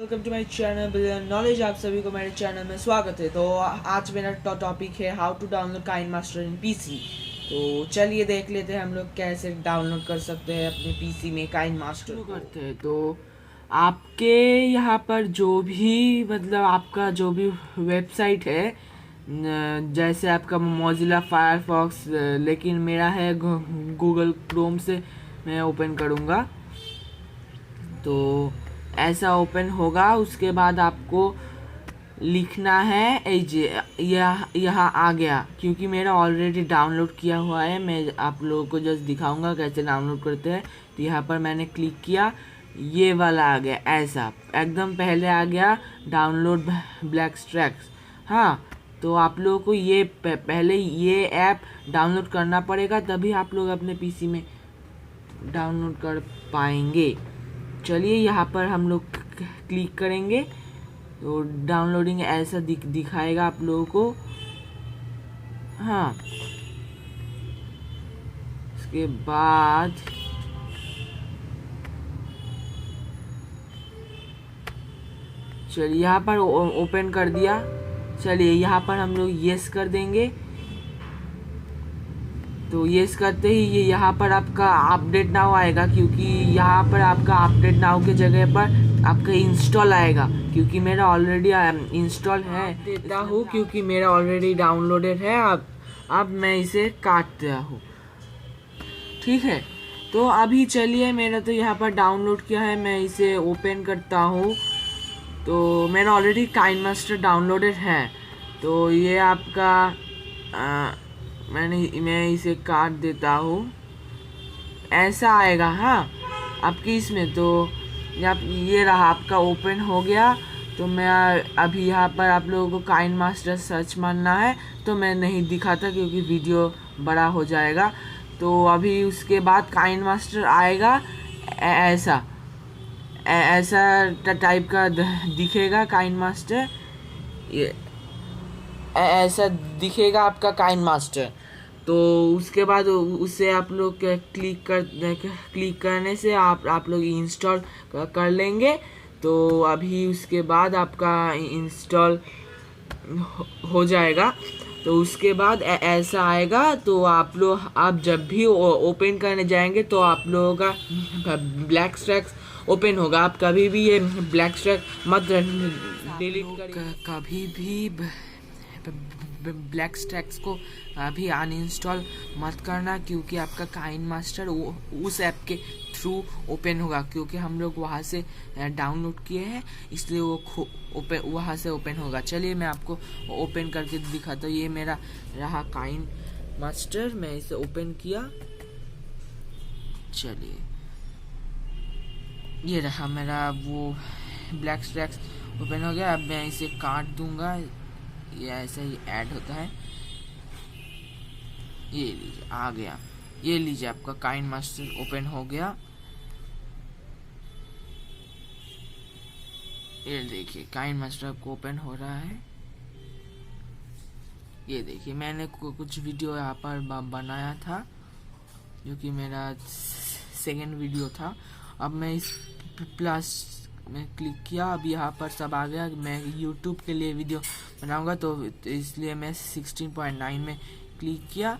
Welcome to my channel brilliant knowledge. आप सभी को मेरे चैनल में स्वागत है। तो आज मेरा टॉपिक है how to download KineMaster in PC. तो चलिए देख लेते हैं हम लोग कैसे डाउनलोड कर सकते हैं अपने पीसी में काइनमास्टर करते हैं। तो आपके यहाँ पर जो भी आपका जो भी वेबसाइट है, जैसे आपका मोजिला फायरफॉक्स, लेकिन मेरा है गूगल क्रोम से मैं ओपन करूँगा। तो ऐसा ओपन होगा। उसके बाद आपको लिखना है यहाँ आ गया, क्योंकि मेरा ऑलरेडी डाउनलोड किया हुआ है। मैं आप लोगों को जस्ट दिखाऊंगा कैसे डाउनलोड करते हैं। तो यहाँ पर मैंने क्लिक किया, ये वाला आ गया। ऐसा एकदम पहले आ गया डाउनलोड ब्लैकस्ट्रैक्स। हाँ, तो आप लोगों को ये पहले ये ऐप डाउनलोड करना पड़ेगा, तभी आप लोग अपने पीसी में डाउनलोड कर पाएंगे। चलिए यहाँ पर हम लोग क्लिक करेंगे तो डाउनलोडिंग ऐसा दिखाएगा आप लोगों को। हाँ, इसके बाद चलिए यहाँ पर ओपन कर दिया। चलिए यहाँ पर हम लोग यस कर देंगे। तो यस करते ही ये यहाँ पर आपका अपडेट नाउ आएगा, क्योंकि यहाँ पर आपका अपडेट नाउ के जगह पर आपका इंस्टॉल आएगा, क्योंकि मेरा ऑलरेडी इंस्टॉल है। देता हूँ क्योंकि मेरा ऑलरेडी डाउनलोडेड है। अब मैं इसे काटता हूँ, ठीक है। तो अभी चलिए, मेरा तो यहाँ पर डाउनलोड किया है, मैं इसे ओपन करता हूँ। तो मेरा ऑलरेडी काइनमास्टर डाउनलोडेड है। तो ये आपका मैं इसे काट देता हूँ। ऐसा आएगा। हाँ, आपकी इसमें तो ये रहा, आपका ओपन हो गया। तो मैं अभी यहाँ पर आप लोगों को काइनमास्टर सर्च मारना है, तो मैं नहीं दिखाता क्योंकि वीडियो बड़ा हो जाएगा। तो अभी उसके बाद काइनमास्टर आएगा। ऐसा टाइप का दिखेगा काइनमास्टर। ये ऐसा दिखेगा आपका काइनमास्टर। तो उसके बाद उसे आप लोग क्लिक करने से आप लोग इंस्टॉल कर लेंगे। तो अभी उसके बाद आपका इंस्टॉल हो जाएगा। तो उसके बाद ऐसा आएगा। तो आप जब भी ओपन करने जाएंगे तो आप लोगों का ब्लैकस्ट्रैक्स ओपन होगा। आप कभी भी ये ब्लैकस्ट्रैक्स मत डिलीट करें, कभी भी ब्लैकस्ट्रैक्स को अभी अनइंस्टॉल मत करना, क्योंकि आपका काइनमास्टर उस ऐप के थ्रू ओपन होगा, क्योंकि हम लोग वहाँ से डाउनलोड किए हैं, इसलिए वो वहाँ से ओपन होगा। चलिए मैं आपको ओपन करके दिखाता हूँ। ये मेरा रहा काइनमास्टर, मैं इसे ओपन किया। चलिए, ये रहा मेरा वो ब्लैकस्ट्रैक्स ओपन हो गया। अब मैं इसे काट दूंगा। ये ऐसा ही ऐड होता है। ये लीजिए, आ गया। ये लीजिए, आपका काइनमास्टर ओपन हो गया। ये देखिए, काइनमास्टर आपको ओपन हो रहा है। ये देखिए, मैंने कुछ वीडियो यहाँ पर बनाया था, जो कि मेरा सेकेंड वीडियो था। अब मैं इस प्लस में क्लिक किया। अब यहाँ पर सब आ गया। मैं YouTube के लिए वीडियो बनाऊंगा, तो इसलिए मैं 16.9 में क्लिक किया।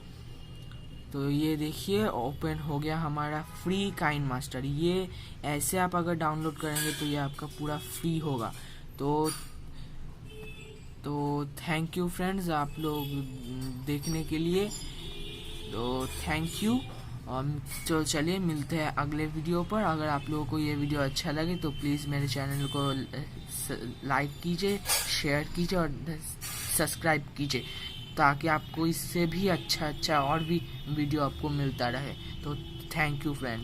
तो ये देखिए, ओपन हो गया हमारा फ्री काइनमास्टर। ये ऐसे आप अगर डाउनलोड करेंगे तो ये आपका पूरा फ्री होगा। तो थैंक यू फ्रेंड्स, आप लोग देखने के लिए। तो थैंक यू। तो चलिए मिलते हैं अगले वीडियो पर। अगर आप लोगों को ये वीडियो अच्छा लगे तो प्लीज़ मेरे चैनल को लाइक कीजिए, शेयर कीजिए और सब्सक्राइब कीजिए, ताकि आपको इससे भी अच्छा और भी वीडियो आपको मिलता रहे। तो थैंक यू फ्रेंड्स।